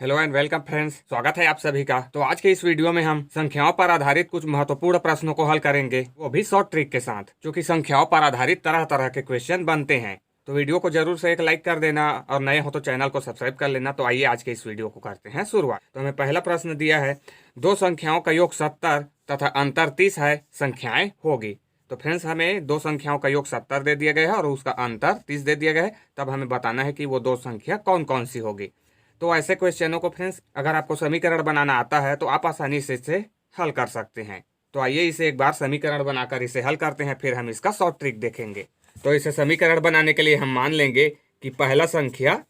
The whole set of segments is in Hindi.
हेलो एंड वेलकम फ्रेंड्स, स्वागत है आप सभी का। तो आज के इस वीडियो में हम संख्याओं पर आधारित कुछ महत्वपूर्ण प्रश्नों को हल करेंगे, वो भी शॉर्ट ट्रिक के साथ, क्योंकि संख्याओं पर आधारित तरह तरह के क्वेश्चन बनते हैं। तो वीडियो को जरूर से एक लाइक कर देना और नए हो तो चैनल को सब्सक्राइब कर लेना। तो आइए आज के इस वीडियो को करते हैं शुरुआत। तो हमें पहला प्रश्न दिया है, दो संख्याओं का योग 70 तथा अंतर 30 है, संख्याएं होगी। तो फ्रेंड्स, हमें दो संख्याओं का योग 70 दे दिया गया है और उसका अंतर 30 दे दिया गया है। तब हमें बताना है कि वो दो संख्या कौन कौन सी होगी। तो ऐसे क्वेश्चनों को फ्रेंड्स, अगर आपको समीकरण बनाना आता है तो आप आसानी से इसे हल कर सकते हैं। तो आइए इसे एक बार समीकरण बनाकर इसे हल करते हैं, फिर हम इसका शॉर्ट ट्रिक देखेंगे। तो इसे समीकरण बनाने के लिए हम मान लेंगे कि पहला संख्या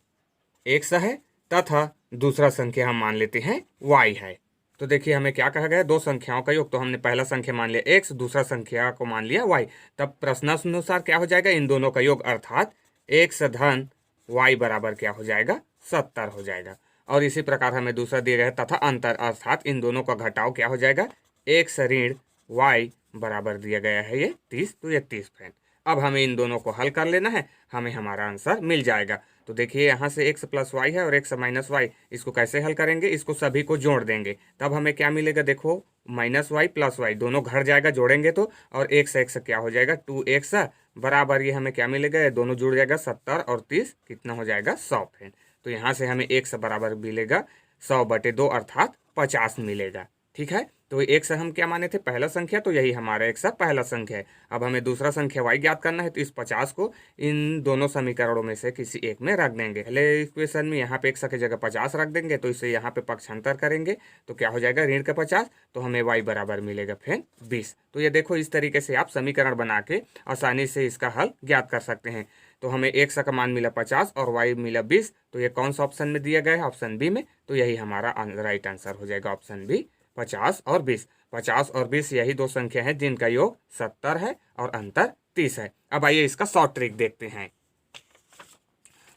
x है तथा दूसरा संख्या हम मान लेते हैं y है। तो देखिए हमें क्या कहा गया है, दो संख्याओं का योग। तो हमने पहला संख्या मान लिया x, दूसरा संख्या को मान लिया y। तब प्रश्नानुसार क्या हो जाएगा, इन दोनों का योग अर्थात x धन y बराबर क्या हो जाएगा, 70 हो जाएगा। और इसी प्रकार हमें दूसरा दिया गया है तथा अंतर अर्थात इन दोनों का घटाव क्या हो जाएगा, x ऋण y बराबर दिया गया है ये 30। तो ये 30 फ्रेंड। अब हमें इन दोनों को हल कर लेना है, हमें हमारा आंसर मिल जाएगा। तो देखिए यहाँ से x प्लस वाई है और x माइनस वाई, इसको कैसे हल करेंगे, इसको सभी को जोड़ देंगे। तब हमें क्या मिलेगा, देखो माइनस वाई प्लस वाई दोनों घर जाएगा जोड़ेंगे तो, और x क्या हो जाएगा 2x बराबर ये हमें क्या मिलेगा, ये दोनों जुड़ जाएगा 70 और 30 कितना हो जाएगा 100 फ्रेंड। तो यहाँ से हमें x बराबर मिलेगा 100/2 अर्थात 50 मिलेगा। ठीक है, तो x हम क्या माने थे, पहला संख्या, तो यही हमारा x पहला संख्या है। अब हमें दूसरा संख्या y ज्ञात करना है, तो इस 50 को इन दोनों समीकरणों में से किसी एक में रख देंगे। पहले इक्वेशन में यहाँ पे x की जगह 50 रख देंगे, तो इसे यहाँ पे पक्षांतर करेंगे तो क्या हो जाएगा ऋण का 50, तो हमें y बराबर मिलेगा फिर 20। तो ये देखो इस तरीके से आप समीकरण बना के आसानी से इसका हल ज्ञात कर सकते हैं। तो हमें x का मान मिला 50 और y मिला 20। तो ये कौन सा ऑप्शन में दिया गया है, ऑप्शन बी में। तो यही हमारा राइट आंसर हो जाएगा, ऑप्शन बी 50 और 20। 50 और 20 यही दो संख्या है जिनका योग 70 है और अंतर 30 है। अब आइए इसका शॉर्ट ट्रिक देखते हैं।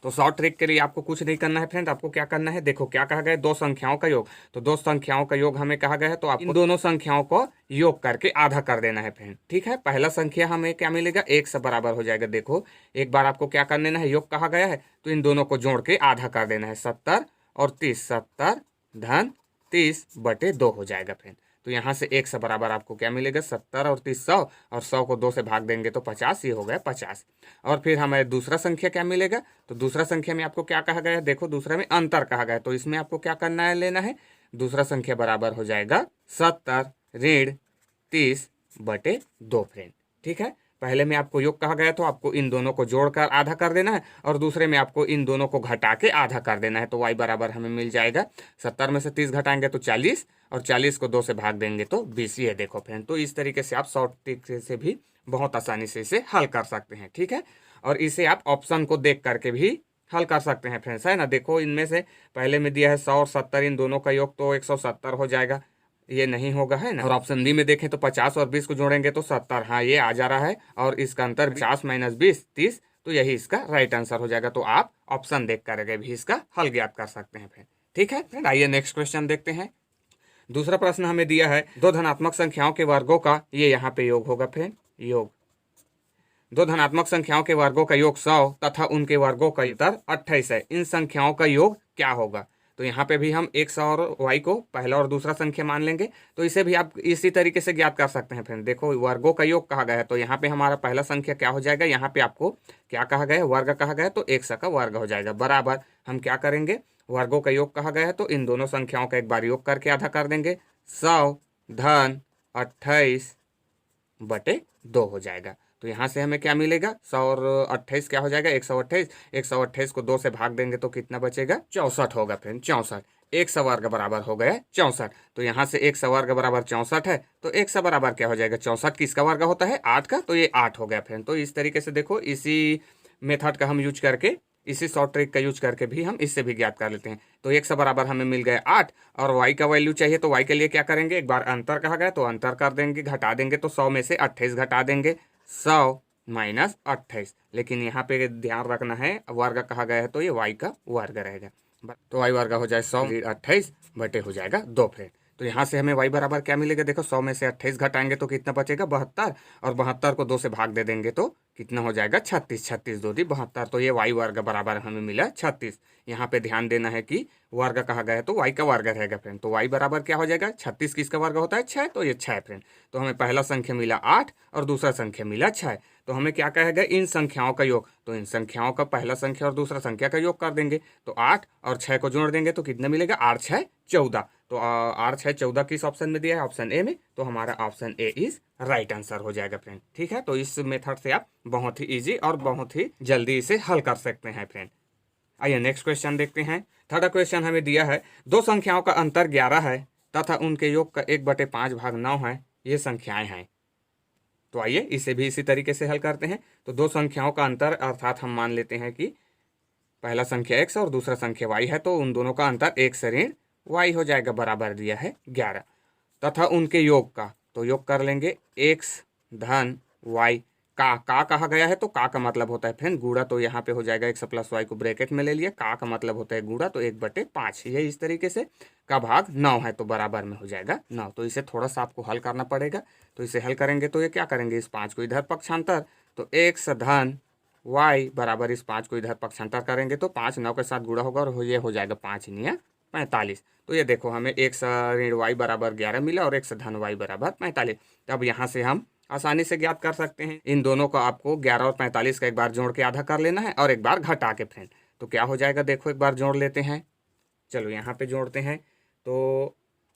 तो शॉर्ट ट्रिक के लिए आपको कुछ नहीं करना है फ्रेंड, आपको क्या करना है, देखो क्या कहा गया है, दो संख्याओं का योग। तो दो संख्याओं का योग हमें कहा गया है, तो आप इन दोनों संख्याओं को योग करके आधा कर देना है फ्रेंड। ठीक है, पहला संख्या हमें क्या मिलेगा, एक से बराबर हो जाएगा। देखो एक बार आपको क्या कर लेना है, योग कहा गया है तो इन दोनों को जोड़ के आधा कर देना है, 70 और 30, 70 धन 30/2 हो जाएगा फ्रेंड। तो यहाँ से एक से बराबर आपको क्या मिलेगा, 70 और 30 100, और 100 को 2 से भाग देंगे तो 50, ये हो गया 50। और फिर हमें दूसरा संख्या क्या मिलेगा, तो दूसरा संख्या में आपको क्या कहा गया है, देखो दूसरा में अंतर कहा गया है, तो इसमें आपको क्या करना है, लेना है दूसरा संख्या बराबर हो जाएगा 70 ऋण 30/2 फ्रेंड। ठीक है, पहले में आपको योग कहा गया तो आपको इन दोनों को जोड़कर आधा कर देना है, और दूसरे में आपको इन दोनों को घटा के आधा कर देना है। तो y बराबर हमें मिल जाएगा, 70 में से 30 घटाएंगे तो 40, और 40 को 2 से भाग देंगे तो 20। ये देखो फ्रेंड, तो इस तरीके से आप शॉर्ट ट्रिक से भी बहुत आसानी से इसे हल कर सकते हैं। ठीक है, और इसे आप ऑप्शन को देख करके भी हल कर सकते हैं फ्रेंड्स, है ना। देखो इनमें से पहले में दिया है 100 और 70, इन दोनों का योग तो 170 हो जाएगा, ये नहीं होगा, है ना। और ऑप्शन डी में देखें तो 50 और 20 को जोड़ेंगे तो 70, हाँ ये आ जा रहा है, और इसका अंतर 50 माइनस 20 30, तो यही इसका राइट आंसर हो जाएगा। तो आप ऑप्शन देख करके भी इसका हल ज्ञात कर सकते हैं फ्रेंड। ठीक है फ्रेंड, आइए नेक्स्ट क्वेश्चन देखते हैं। दूसरा प्रश्न हमें दिया है, दो धनात्मक संख्याओं के वर्गों का ये यहाँ पे योग होगा फ्रेंड, योग दो धनात्मक संख्याओं के वर्गों का योग 100 तथा उनके वर्गों का अंतर 28 है, इन संख्याओं का योग क्या होगा। तो यहाँ पे भी हम x और y को पहला और दूसरा संख्या मान लेंगे, तो इसे भी आप इसी तरीके से ज्ञात कर सकते हैं फ्रेंड। देखो वर्गों का योग कहा गया है, तो यहाँ पे हमारा पहला संख्या क्या हो जाएगा, यहाँ पे आपको क्या कहा गया है, वर्ग कहा गया है, तो x का वर्ग हो जाएगा बराबर। हम क्या करेंगे, वर्गों का योग कहा गया है तो इन दोनों संख्याओं का एक बार योग करके आधा कर देंगे, 100 धन 28/2 हो जाएगा। तो यहाँ से हमें क्या मिलेगा, 100 और 28 क्या हो जाएगा, 128। 128 को 2 से भाग देंगे तो कितना बचेगा, 64 होगा फ्रेंड, 64। x वर्ग बराबर हो गया 64। तो यहाँ से x वर्ग बराबर 64 है, तो x बराबर क्या हो जाएगा, 64 किसका वर्ग होता है, 8 का, तो ये 8 हो गया फ्रेंड। तो इस तरीके से देखो इसी मेथड का हम यूज करके, इसी शॉर्ट ट्रिक का यूज करके भी हम इससे भी ज्ञात कर लेते हैं। तो x बराबर हमें मिल गया 8, और y का वैल्यू चाहिए तो y के लिए क्या करेंगे, एक बार अंतर कहा गया तो अंतर कर देंगे, घटा देंगे तो 100 में से 28 घटा देंगे, 100 माइनस 28। लेकिन यहाँ पे ध्यान रखना है, वर्ग कहा गया है तो ये y का वर्ग रहेगा। तो y वर्ग हो जाए 100 28 बटे हो जाएगा 2 फ्रेंड। तो यहाँ से हमें y बराबर क्या मिलेगा, देखो 100 में से 28 घटाएंगे तो कितना बचेगा 72, और 72 को 2 से भाग दे देंगे तो कितना हो जाएगा 36, 36 2 दी 72। तो ये y वर्ग बराबर हमें मिला 36। यहाँ पे ध्यान देना है कि वर्ग कहा गया है तो y का वर्ग रहेगा फ्रेंड। तो y बराबर क्या हो जाएगा 36, किसका वर्ग होता है 6, तो ये 6 फ्रेंड। तो हमें पहला संख्या मिला 8 और दूसरा संख्या मिला 6। तो हमें क्या कहेगा इन संख्याओं का योग, तो इन संख्याओं का पहला संख्या और दूसरा संख्या का योग कर देंगे। तो 8 और 6 को जोड़ देंगे तो कितना मिलेगा 8 6 14। तो 8 6 14 किस ऑप्शन में दिया है, ऑप्शन ए में। तो हमारा option A is right answer हो जाएगा फ्रेंड। ठीक है, तो इस मेथड से आप बहुत ही इजी और बहुत ही जल्दी इसे हल कर सकते हैं फ्रेंड। आइए नेक्स्ट क्वेश्चन देखते हैं। थर्ड क्वेश्चन हमें दिया है दो संख्याओं का अंतर 11 है तथा उनके योग का 1/5 भाग 9 है, ये संख्याएं हैं। तो आइए इसे भी इसी तरीके से हल करते हैं। तो दो संख्याओं का अंतर अर्थात हम मान लेते हैं कि पहला संख्या x और दूसरा संख्या y है, तो उन दोनों का अंतर 1 से ऋण y हो जाएगा, बराबर दिया है 11। तथा उनके योग का, तो योग कर लेंगे x धन y का कहा गया है, तो का मतलब होता है फ्रेंड गुणा। तो यहाँ पे हो जाएगा x प्लस वाई को ब्रैकेट में ले लिया, का मतलब होता है गुणा, तो 1/5 ये इस तरीके से का भाग 9 है, तो बराबर में हो जाएगा 9। तो इसे थोड़ा सा आपको हल करना पड़ेगा। तो इसे हल करेंगे तो ये क्या करेंगे, इस 5 को इधर पक्षांतर, तो x धन y बराबर इस 5 को इधर पक्षांतर करेंगे तो 5 9 के साथ गुणा होगा और ये हो जाएगा 5 9 45। तो ये देखो हमें x ऋण y बराबर 11 मिला और x धन y बराबर 45। तब यहाँ से हम आसानी से ज्ञात कर सकते हैं। इन दोनों को आपको 11 और 45 का एक बार जोड़ के आधा कर लेना है और एक बार घटा के फ्रेंड। तो क्या हो जाएगा देखो, एक बार जोड़ लेते हैं। चलो यहाँ पे जोड़ते हैं। तो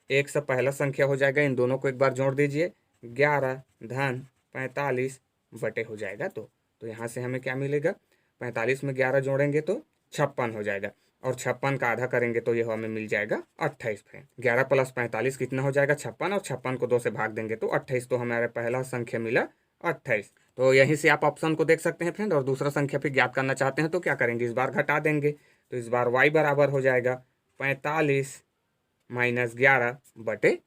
एक से पहला संख्या हो जाएगा, इन दोनों को एक बार जोड़ दीजिए, 11 धन 45 बटे हो जाएगा। तो यहाँ से हमें क्या मिलेगा, 45 में 11 जोड़ेंगे तो 56 हो जाएगा, और 56 का आधा करेंगे तो ये हमें मिल जाएगा 28 फ्रेंड। 11 प्लस 45 कितना हो जाएगा 56, और 56 को 2 से भाग देंगे तो 28। तो हमारा पहला संख्या मिला 28। तो यहीं से आप ऑप्शन को देख सकते हैं फ्रेंड। और दूसरा संख्या फिर ज्ञात करना चाहते हैं तो क्या करेंगे, इस बार घटा देंगे। तो इस बार y बराबर हो जाएगा 45 माइनस 11 बटे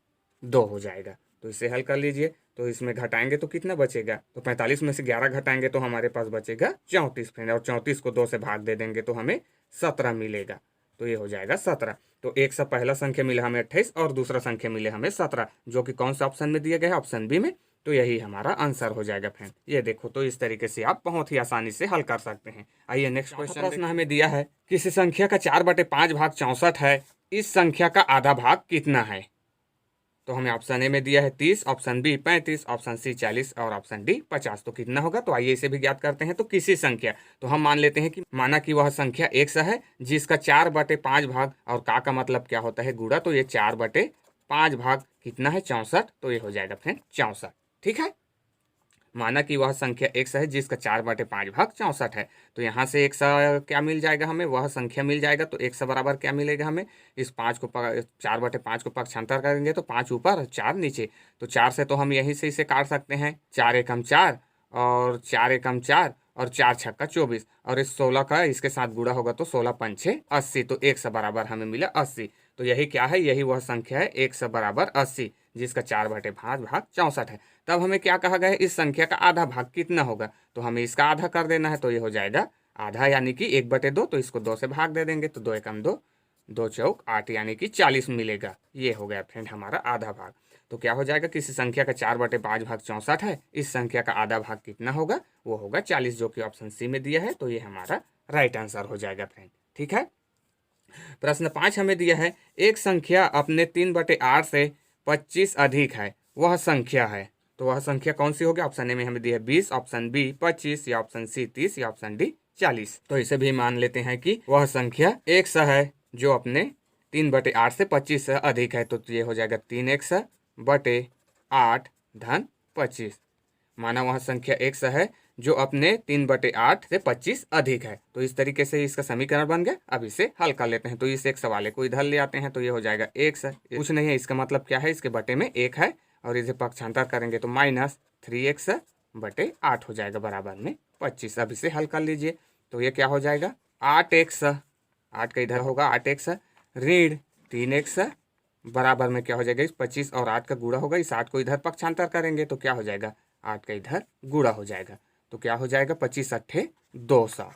2 हो जाएगा। तो इसे हल कर लीजिए। तो इसमें घटाएंगे तो कितना बचेगा, तो 45 में से 11 घटाएंगे तो हमारे पास बचेगा 34 फ्रेंड, और 34 को 2 से भाग दे देंगे तो हमें 17 मिलेगा। तो ये हो जाएगा 17। तो एक से पहला संख्या मिला हमें 28 और दूसरा संख्या मिले हमें 17, जो कि कौन सा ऑप्शन में दिया गया है, ऑप्शन बी में। तो यही हमारा आंसर हो जाएगा फ्रेंड। ये देखो, तो इस तरीके से आप बहुत ही आसानी से हल कर सकते हैं। आइए नेक्स्ट क्वेश्चन। प्रश्न हमें दिया है किसी संख्या का 4/5 भाग 64 है, इस संख्या का आधा भाग कितना है। तो हमें ऑप्शन ए में दिया है 30, ऑप्शन बी 35, ऑप्शन सी 40 और ऑप्शन डी 50। तो कितना होगा, तो आइए इसे भी ज्ञात करते हैं। तो किसी संख्या, तो हम मान लेते हैं कि माना कि वह संख्या x है जिसका 4/5 भाग, और का मतलब क्या होता है गुणा, तो ये 4/5 भाग कितना है 64। तो ये हो जाएगा फ्रेंड 64। ठीक है, माना कि वह संख्या x है जिसका 4/5 भाग 64 है। तो यहाँ से x क्या मिल जाएगा हमें, वह संख्या मिल जाएगा। तो x बराबर क्या मिलेगा हमें, इस 5 को 4/5 को पक्षांतर करेंगे तो 5 ऊपर 4 नीचे। तो 4 से तो हम यहीं से इसे काट सकते हैं, 4 एकम 4 और 4 एकम 4 और 4 छक्का 24, और इस 16 का इसके साथ गुणा होगा तो 16 पंचे 80। तो x बराबर हमें मिला 80। तो यही क्या है, यही वह संख्या है x बराबर 80 जिसका 4/5 भाग 64 है। तब हमें क्या कहा गया है, इस संख्या का आधा भाग कितना होगा, तो हमें इसका आधा कर देना है। तो ये हो जाएगा आधा यानी कि 1/2। तो इसको 2 से भाग दे देंगे तो 2 एकम 2, 2 चौक 8 यानी कि 40 मिलेगा। ये हो गया फ्रेंड हमारा आधा भाग। तो क्या हो जाएगा, किसी संख्या का 4/5 भाग 64 है, इस संख्या का आधा भाग कितना होगा, वो होगा 40, जो कि ऑप्शन सी में दिया है। तो ये हमारा राइट आंसर हो जाएगा फ्रेंड। ठीक है, प्रश्न 5 हमें दिया है एक संख्या अपने 3/8 से 25 अधिक है, वह संख्या है। तो वह संख्या कौन सी होगी, ऑप्शन ए में हमें दिया है 20, ऑप्शन बी 25, या ऑप्शन सी 30, या ऑप्शन डी 40। तो इसे भी मान लेते हैं कि वह संख्या x है जो अपने 3/8 से 25 से अधिक है। तो ये हो जाएगा 3x/8 धन 25। माना वह संख्या x है जो अपने 3/8 से 25 अधिक है। तो इस तरीके से इसका समीकरण बन गया। अब इसे हल कर लेते हैं। तो इस एक सवाले को इधर ले आते हैं, तो ये हो जाएगा x, कुछ नहीं है, इसका मतलब क्या है, इसके बटे में 1 है, और इसे पक्षांतर करेंगे तो -3x/8 हो जाएगा, बराबर में 25। अब इसे हल कर लीजिए। तो ये क्या हो जाएगा 8x, 8 का इधर होगा 8x ऋण 3x बराबर में क्या हो जाएगा, इस 25 और 8 का गुणा होगा, इस 8 को इधर पक्षांतर करेंगे तो क्या हो जाएगा, 8 का इधर गुणा हो जाएगा। तो क्या हो जाएगा 25 अट्ठे 200,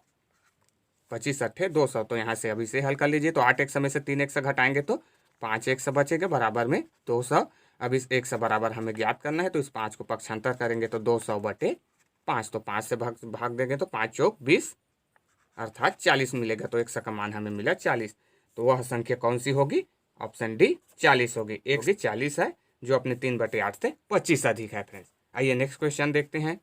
25 अट्ठे 200। तो यहाँ से अभी से हल कर लीजिए। तो 8x में से 3x घटाएंगे तो 5 एक सौ बचेगा बराबर में 200। अब इस 100 बराबर हमें ज्ञात करना है, तो इस 5 को पक्षांतर करेंगे तो 200/5, तो 5 से भाग देंगे तो 5 चौक 20 अर्थात 40 मिलेगा। तो 100 का मान हमें मिला 40। तो वह संख्या कौन सी होगी? ऑप्शन डी 40 होगी। एक भी 40 है जो अपने 3/8 से 25 अधिक है फ्रेंड्स। आइए नेक्स्ट क्वेश्चन देखते हैं।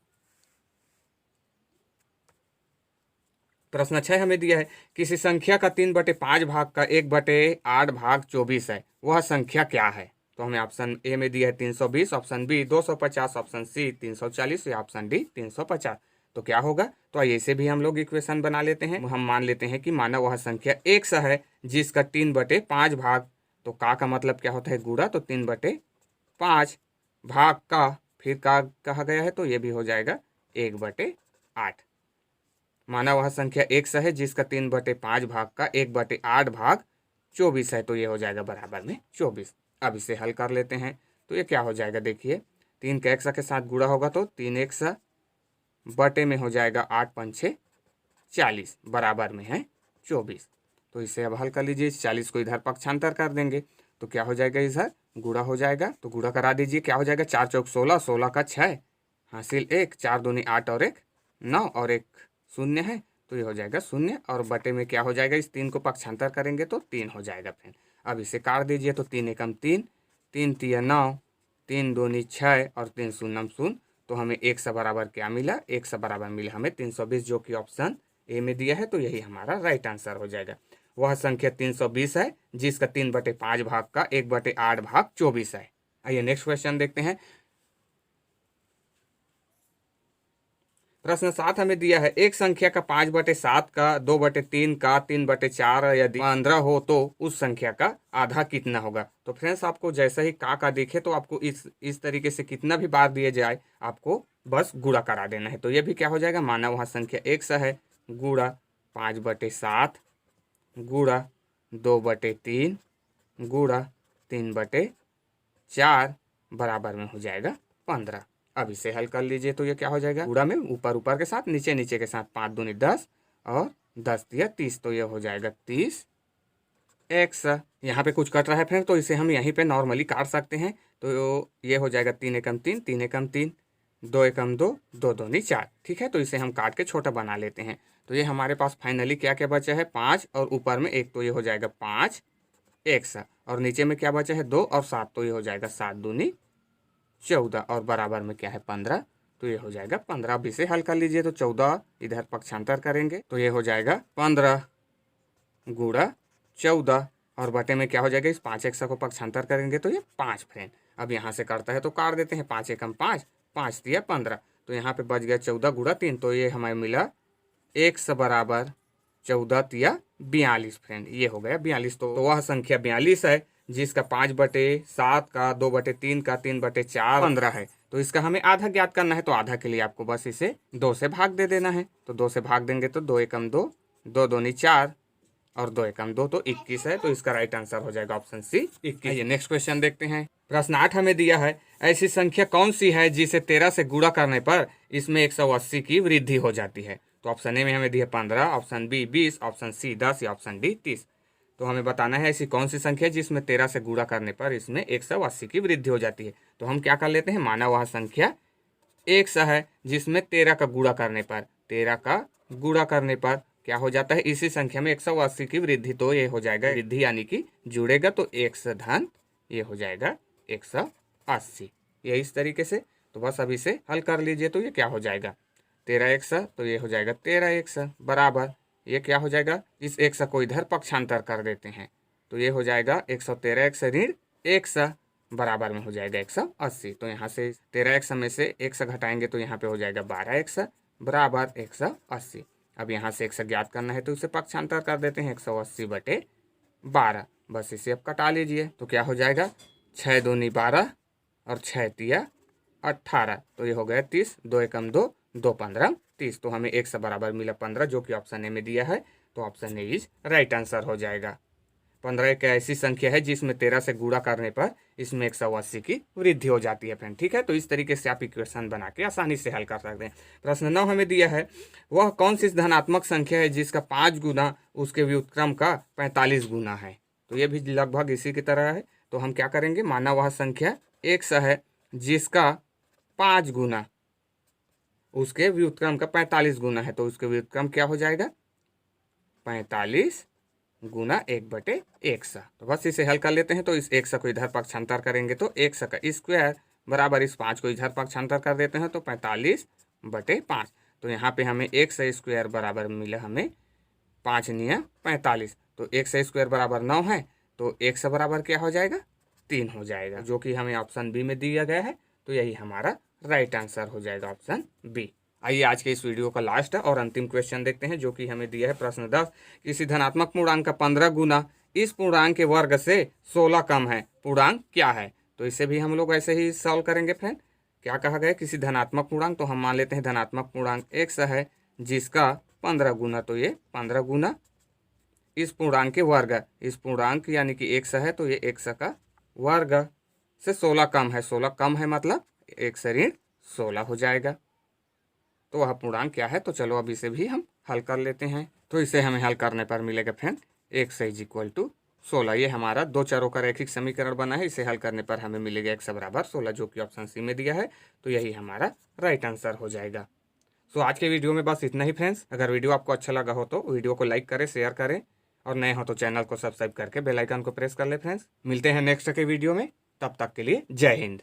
प्रश्न 6 हमें दिया है, किसी संख्या का 3/5 भाग का 1/8 भाग 24 है, वह संख्या क्या है? तो हमें ऑप्शन ए में दिया है 320, ऑप्शन बी 250, ऑप्शन सी 340 या ऑप्शन डी 350। तो क्या होगा? तो आइए इसे भी हम लोग इक्वेशन बना लेते हैं। हम मान लेते हैं कि माना वह संख्या 100 है जिसका 3/5 भाग, तो का मतलब क्या होता है? गुणा। तो 3/5 भाग का फिर का कहा गया है, तो ये भी हो जाएगा 1/8। माना वह संख्या 100 है जिसका 3/5 भाग का 1/8 भाग 24 है, तो ये हो जाएगा बराबर में 24। अब इसे हल कर लेते हैं। तो ये क्या हो जाएगा? देखिए 3 का 100 के साथ गुणा होगा तो 3 100 बटे में हो जाएगा 8 5 40 बराबर में है 24। तो इसे अब हल कर लीजिए। इस 40 को इधर पक्षांतर कर देंगे तो क्या हो जाएगा? इधर गुणा हो जाएगा, तो गुणा करा दीजिए। क्या हो जाएगा? 4 चौक 16, 16 का 6 हासिल 1, 4 दूनी 8 और 1 9 और 1 शून्य है, तो ये हो जाएगा 0। और बटे में क्या हो जाएगा? इस 3 को पक्षांतर करेंगे तो 3 हो जाएगा फ्रेंड। अब इसे काट दीजिए तो 3 एकम 3, 3 तिया 9, 3 दूनी 6 और 3 शून्यम 0। तो हमें 100 बराबर क्या मिला? 100 बराबर मिला हमें 320, जो कि ऑप्शन ए में दिया है। तो यही हमारा राइट आंसर हो जाएगा। वह संख्या 320 है जिसका 3/5 भाग का 1/8 भाग 24 है। आइए नेक्स्ट क्वेश्चन देखते हैं। प्रश्न 7 हमें दिया है, एक संख्या का 5/7 का 2/3 का 3/4 यदि 15 हो तो उस संख्या का आधा कितना होगा? तो फ्रेंड्स आपको जैसे ही का दिखे तो आपको इस तरीके से कितना भी बार दिए जाए आपको बस गुणा करा देना है। तो ये भी क्या हो जाएगा? माना वहाँ संख्या 100 है, गुणा 5/7 गुणा 2/3 गुणा 3/4 बराबर में हो जाएगा 15। अब इसे हल कर लीजिए तो ये क्या हो जाएगा? गुणा में ऊपर ऊपर के साथ नीचे नीचे के साथ 5 दूनी 10 और 10 तिया 30, तो ये हो जाएगा 30 100। यहाँ पे कुछ कट रहा है फ्रेंड, तो इसे हम यहीं पे नॉर्मली काट सकते हैं। तो ये हो जाएगा 3 एकम 3, 3 एकम 3, 2 एकम 2, 2 दूनी 4। ठीक है, तो इसे हम काट के छोटा बना लेते हैं। तो ये हमारे पास फाइनली क्या क्या बचा है? 5 और ऊपर में 1, तो ये हो जाएगा 5 100। और नीचे में क्या बचा है? 2 और 7, तो ये हो जाएगा 7 दूनी 14 और बराबर में क्या है? 15, तो ये हो जाएगा 15। अब इसे हल कर लीजिए तो 14 इधर पक्षांतर करेंगे तो ये हो जाएगा 15 गुणा 14 और बटे में क्या हो जाएगा? इस 5 100 को पक्षांतर करेंगे तो ये 5 फ्रेंड। अब यहाँ से करता है तो काट देते हैं। 5 एकम 5, 5 तिया 15, तो यहाँ पे बच गया 14 गुणा 3, तो ये हमें मिला 100 बराबर 14 तिया 42 फ्रेंड। ये हो गया 42। तो वह संख्या 42 है जिसका 5/7 का 2/3 का 3/4 15 है। तो इसका हमें आधा ज्ञात करना है। तो आधा के लिए आपको बस इसे 2 से भाग दे देना है। तो 2 से भाग देंगे तो 2 एकम 2, 2 दूनी 4 और 2 एकम 2, तो 21 है। तो इसका राइट आंसर हो जाएगा ऑप्शन सी 21। ये नेक्स्ट क्वेश्चन देखते हैं। प्रश्न 8 हमें दिया है, ऐसी संख्या कौन सी है जिसे 13 से गुणा करने पर इसमें 180 की वृद्धि हो जाती है? तो ऑप्शन ए में हमें दिया 15, ऑप्शन बी 20, ऑप्शन सी 10 या ऑप्शन डी 30। तो हमें बताना है ऐसी कौन सी संख्या जिसमें 13 से गुणा करने पर इसमें 180 की वृद्धि हो जाती है। तो हम क्या कर लेते हैं? माना वह संख्या 100 है जिसमें 13 का गुणा करने पर, 13 का गुणा करने पर क्या हो जाता है? इसी संख्या में 180 की वृद्धि, तो ये हो जाएगा वृद्धि यानी कि जुड़ेगा तो 100 धन ये हो जाएगा 180। ये इस तरीके से। तो बस अभी से हल कर लीजिए तो ये क्या हो जाएगा? 13 100, तो ये हो जाएगा 13 100 बराबर ये क्या हो जाएगा? इस 100 को इधर पक्षांतर कर देते हैं तो ये हो जाएगा 113 100 ऋण 100 बराबर में हो जाएगा 180। तो यहाँ से 13 100 में से 100 घटाएंगे तो यहाँ पे हो जाएगा 12 100 बराबर 180। अब यहाँ से 100 ज्ञात करना है तो इसे पक्षांतर कर देते हैं 180/12। बस इसे अब कटा लीजिए तो क्या हो जाएगा? 6 दूनी 12 और 6 तिया 18, तो ये हो गया 30, 2 एकम 2, 2 15 30। तो हमें 100 बराबर मिला 15, जो कि ऑप्शन ए में दिया है। तो option A is right answer हो जाएगा। 15 एक ऐसी संख्या है जिसमें 13 से गुणा करने पर इसमें 180 की वृद्धि हो जाती है फ्रेंड। ठीक है, तो इस तरीके से आप इक्वेशन बना के आसानी से हल कर सकते हैं। प्रश्न 9 हमें दिया है, वह कौन सी धनात्मक संख्या है जिसका 5 गुना उसके व्युत्क्रम का 45 गुना है? तो ये भी लगभग इसी की तरह है। तो हम क्या करेंगे, माना वह संख्या x है जिसका 5 गुना उसके व्युत्क्रम का 45 गुना है, तो उसके व्युत्क्रम क्या हो जाएगा, 45 गुना 1/x। तो बस इसे हल कर लेते हैं। तो इस x को इधर पक्षांतर करेंगे तो x का स्क्वायर बराबर इस 5 को इधर पक्षांतर कर देते हैं तो 45/5। तो यहाँ पे हमें x स्क्वायर बराबर मिला हमें 5 निया 45। तो x स्क्वायर बराबर 9 है, तो x बराबर क्या हो जाएगा, 3 हो जाएगा, जो कि हमें ऑप्शन बी में दिया गया है। तो यही हमारा राइट आंसर हो जाएगा, ऑप्शन बी। आइए आज के इस वीडियो का लास्ट और अंतिम क्वेश्चन देखते हैं, जो कि हमें दिया है प्रश्न 10। किसी धनात्मक पूर्णांक का 15 गुना इस पूर्णांक के वर्ग से 16 कम है, पूर्णांक क्या है। तो इसे भी हम लोग ऐसे ही सॉल्व करेंगे फ्रेंड। क्या कहा गया, किसी धनात्मक पूर्णांक, तो हम मान लेते हैं धनात्मक पूर्णांक x है जिसका 15 गुना, तो ये 15 गुना इस पूर्णांक के वर्ग, इस पूर्णांक यानी कि x है तो ये x का वर्ग से 16 कम है। 16 कम है मतलब 1 से ऋण 16 हो जाएगा। तो वह पूर्णांक क्या है, तो चलो अब इसे भी हम हल कर लेते हैं। तो इसे हमें हल करने पर मिलेगा friend x is equal to 16। ये हमारा दो चरों का रैखिक समीकरण बना है। इसे हल करने पर हमें मिलेगा x बराबर 16, जो कि ऑप्शन सी में दिया है। तो यही हमारा राइट आंसर हो जाएगा। सो आज के वीडियो में बस इतना ही फ्रेंड्स। अगर वीडियो आपको अच्छा लगा हो तो वीडियो को लाइक करें, शेयर करें, और नए हो तो चैनल को सब्सक्राइब करके बेल आइकन को प्रेस कर ले फ्रेंड्स। मिलते हैं नेक्स्ट के वीडियो में, तब तक के लिए जय हिंद।